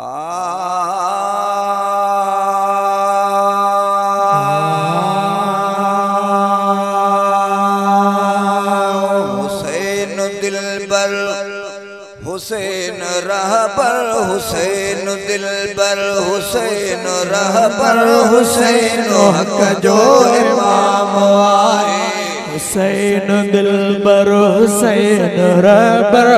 हुसैन दिलबर हुसैन रहबर हुसैन दिलबर हुसैन रहबर हुसैन हक जो इमाम आए। हुसैन दिलबर हुसैन रहबर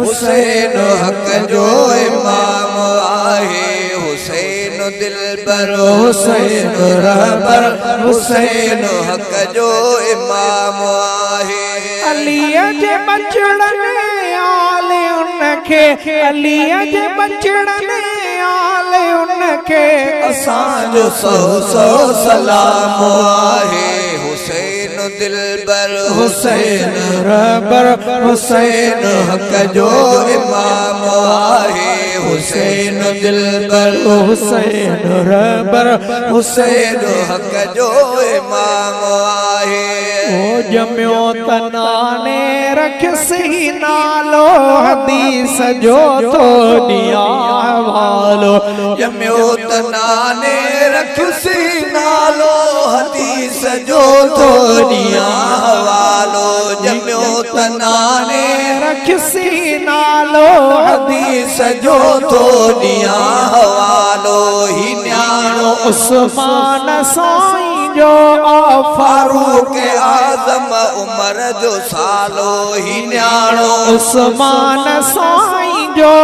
हुसैन हक जो इमाम आए। हुसैन दिलबर हुसैन रहबर हुसैन हक जो इमाम आए। अली जे बचड़ने आले उनखे अली जे बचड़ने आले उनखे असांजो सौ सौ सलाम आहे। हुसैन दिलबर हुसैन रहबर हुसैन हक जो इमाम आहे। हुसैन दिलबर हुसैन रहबर हुसैन हक जो इमाम आहे। ओ जम्यो तनाने रख सही नालो हदीस जो तो दिया वालो। जम्यो तनाने रख सही नालो हदीस जो तो दिया वालो। जम्यो तनाने रख सही नालो हदीस जो तो दिया वालो। ही न्याणो उस्मान साईं जो फारूक आजम उमर जो सालो। ही न्याणो उस्मान साईं जो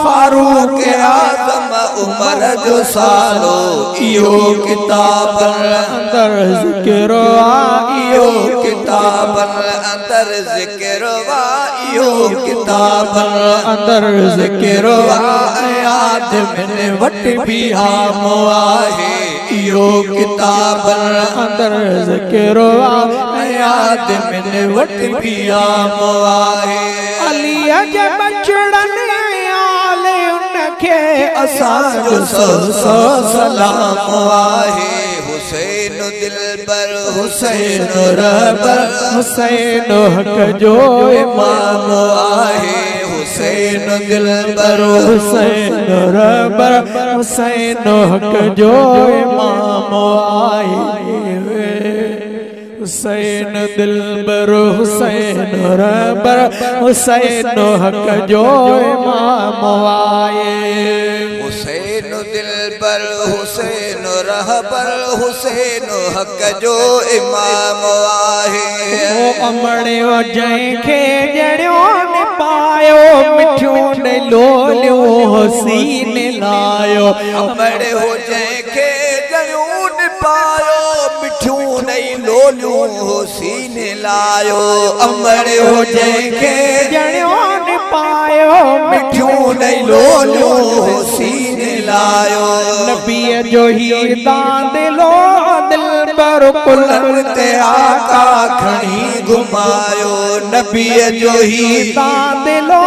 फारूक आजम उमर जो सालो। इहो किताब अंदर ज़िक्र इहो किताब अंदर ज़िक्र इहो किताब अंदर ज़िक्र याद में वट भी आम आहे। इहो किताब अंदर ज़िक्र याद में वट भी आम आहे। अली जे बचड़ने आले उनखे असांजो सौ सौ सलाम आहे। हुसैन दिलबर हुसैन रहबर हुसैन हक जो इमाम आहे। हुसैन दिलबर हुसैन रहबर हुसैन हक जो इमाम आए। हुसैन दिलबर हुसैन रहबर हुसैन हक जो इमाम आए। हुसैन दिलबर हुसैन रहबर हुसैन हक जो इमाम आहे। ओ अमड़ियो जंहिंखे जड़ियो न पायो मिठियूं न लोलियूं हसीन लायो। अमड़ियो जंहिंखे जड़ियो न पायो मिठियूं न लोलियूं हसीन लायो। अमड़ियो जंहिंखे जड़ियो न पायो मिठियूं न लोलियूं हसीन लायो। नबीअ जो ही दादिलो दिलबर कुलर ते आका खणी घुमायो। नबीअ जो ही दादिलो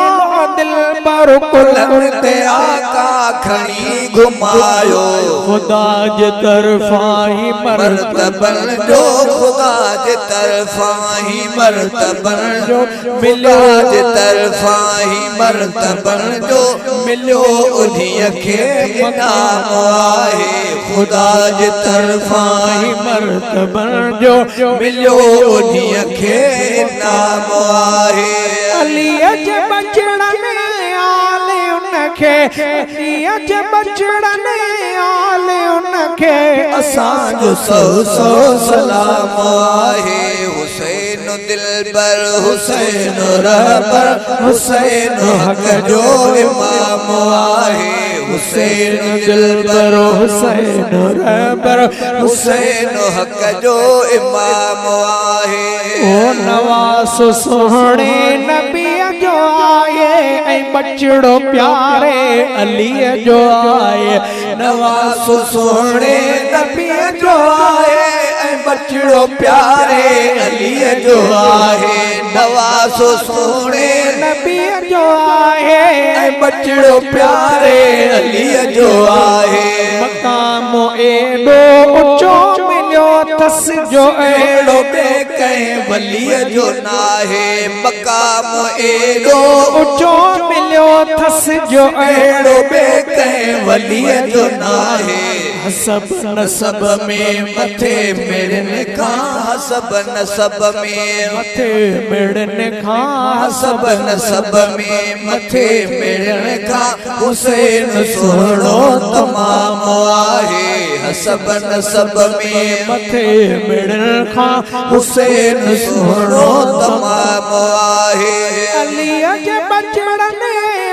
दिलबर कुलर ते आका खणी घुमायो। खुदा जे तरफा ही मर्तबन जो खुदा जे तरफा ही मर्तबन जो मिलो जे तरफा ही मर्तबन जो मिलो उन्हीं खे इनाम आहे। खुदा जे तरफा ही मर्तबन जो मिलो उन्हीं खे इनाम आहे। अली जे बचड़ने आले उनखे अली जे बचड़ने आले उनखे असांजो सौ सौ सलाम आहे। हुसैन दिलबर हुसैन रहबर हुसैन हक जो इमाम आहे। हुसैन दिलबर हुसैन रहबर हुसैन हक जो इमाम आहे। ओ नवास सोहणे नबी जो आए ऐं बचड़ो प्यारे अली जो आए। नवास सोहणे नबी जो आए ऐं बचड़ो प्यारे अली जो आहे। नवास सोहणे नबी जो आए ऐं बचड़ो प्यारे अली जो आहे। मकाम एडो ऊंचो मिलियो थस जो एड़ो बे कहीं वलीअ जो नाहे मकाम एड़ो ऊंचो मिलियो थस जो एड़ो बे कहीं वलीअ जो नाहे हसब नसब में मथे मिड़न खां हसब नसब में मथे मिड़न खां हसब नसब में मथे मिड़न खां हुसैन सुहिणो तमाम आहे हसब नसब में मथे मिड़न खां हुसैन सुहिणो तमाम आहे अलीअ जे बचड़न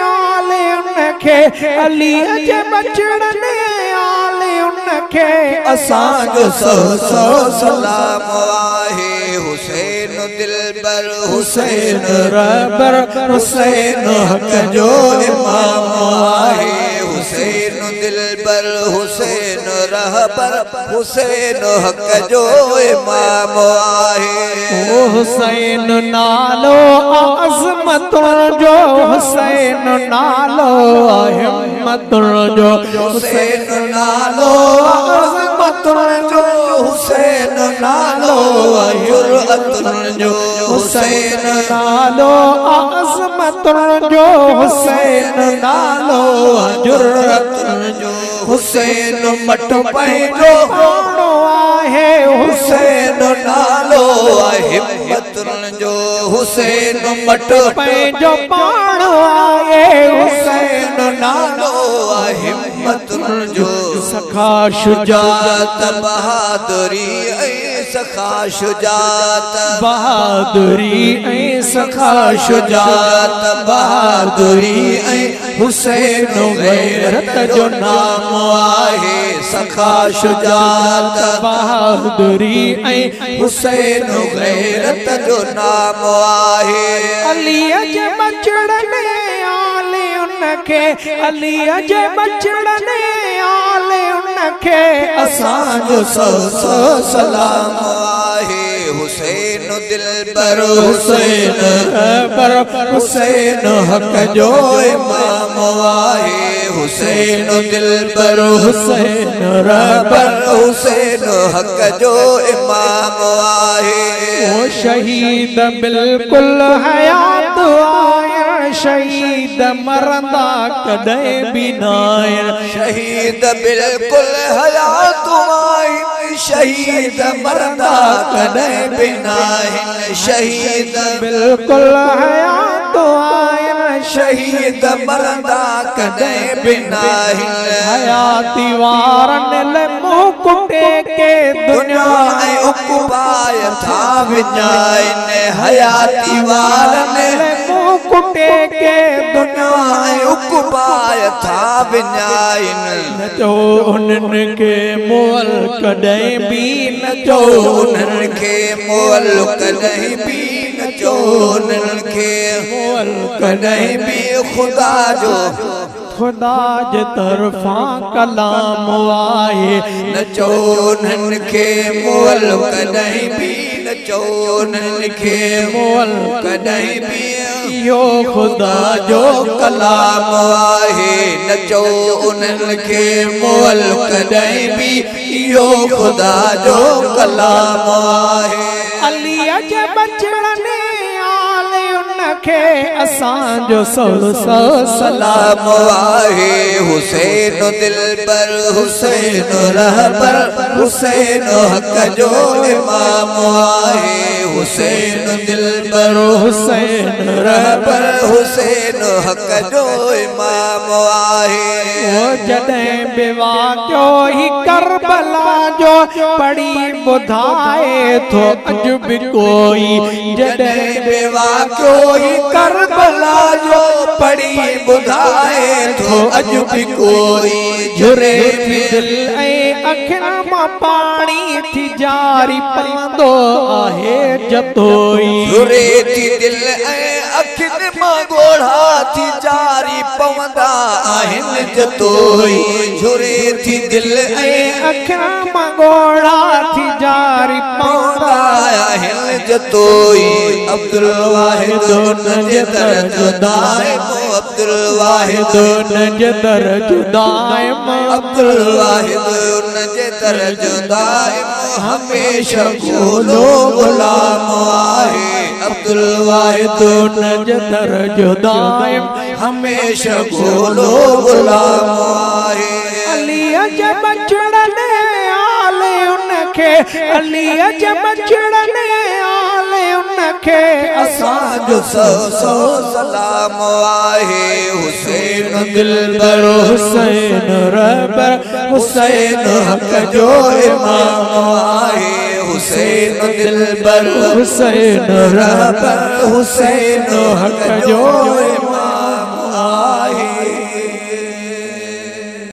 आले उनखे अलीअ जे बचड़न आले उनखे असांजो सौ सौ सलाम आहे हुसैन दिलबर हुसैन रहबर हुसैन हक जो इमाम आहे हुसैन दिलबर हुसैन रहबर हुसैन हक जो इमाम आहे ओ हुसैन नालो अज़मतुन जो हुसैन नालो हिम्मतुन जो हुसैन नालो अज़मतुन जो हुसैन नालो जुरअतुन जो हुसैन नालो अज़मतुन जो हुसैन नालो जुरअतुन जो हुसैन मट पंहिंजो आहे हुसैन नालो हिम्मतुन जो हुसैन मट पंहिंजो पाण आहे हुसैन नालो हिम्मतुन जो सखा शुजात बहादुरी ऐं सखा शुजात बहादुरी ऐं सखा शुजात बहादुरी ऐं हुसैन गैरत जो नाम आहे सखा शुजात बहादुरी ऐं हुसैन गैरत जो नाम आहे अलीअ जे बचड़न आले उनखे अलीअ जे बचड़न आले उनखे असांजो सौ सौ सलाम आहे हुसैन दिलबर हुसैन पर हुसैन हक जो इमाम आहे हुसैन दिलबर हुसैन रहबर हुसैन हक जो इमाम आहे वो शहीद बिल्कुल हयात आया शहीद मरंदा कदे भी नाय शहीद बिल्कुल हयात आया शहीद मरंदा कदे भी नाय शहीद बिल्कुल हयात आया शहीद मरंदा कदे भी नाय हयाती वारन ले मुंह कुटे के दुनिया ऐं उकुबाय था विञाइन हयाती वारन मुंह कुटे के दुनिया ऐं उकुबाय था विञाइन नचो उन्हनि खे मोल कॾहिं बि नचो उन्हनि खे मोल कॾहिं बि नचो उन्हनि खे मोल कॾहिं बि ख़ुदा जो खुदा जे तरफ़ां कलाम आए नचो उन्हनि खे मोल कॾहिं बि नचो उन्हनि खे मोल कॾहिं बि यो खुदा जो कलाम आहे नचो उन्हनि खे मोल कॾहिं बि इहो ख़ुदा जो कलाम आहे अलीअ जे बचड़न आले उनखे असांजो सौ सौ सलाम आहे हुसैन दिलबर हुसैन रहबर हुसैन हक जो इमाम आहे हुसैन दिलबर हुसैन रहबर हुसैन हक जो इमाम आहे वो जॾहिं विवा कयो ही करबला जो पढ़ी ॿुधाए थो अॼु बि कोई जॾहिं विवा कयो ही करबला जो पढ़ी ॿुधाए थो अॼु बि कोई झुरे थी दिलि ऐं अखियुनि मां पाणी थी जारी पवंदो आहे जतोई झुरे थी दिलि ऐं अखियुनि मां ॻोढ़ा थी जारी पवंदा आहिनि जतोई झुरे थी दिलि ऐं अखियुनि मां ॻोढ़ा थी जारी पवंदा आहिनि जतोई अब्दुल वाहिद नजे दर जुदाए अब्दुल वाहिद नजे दर जुदाए अब्दुल वाहिद जे दर जो दाइम हमेशा गोलो गुलाम आहे अब्दुल वाहिद जे दर जो दाइम हमेशा गोलो गुलाम आहे अली जे बचड़ने आले उनखे अली जे बचड़ने आले उनखे असां जो सौ सलाम आहे हुसैन दिलबर हुसैन रहबर हुसैन हक जो इमाम आहे हुसैन दिलबर हुसैन रहबर हुसैन हक जो इमाम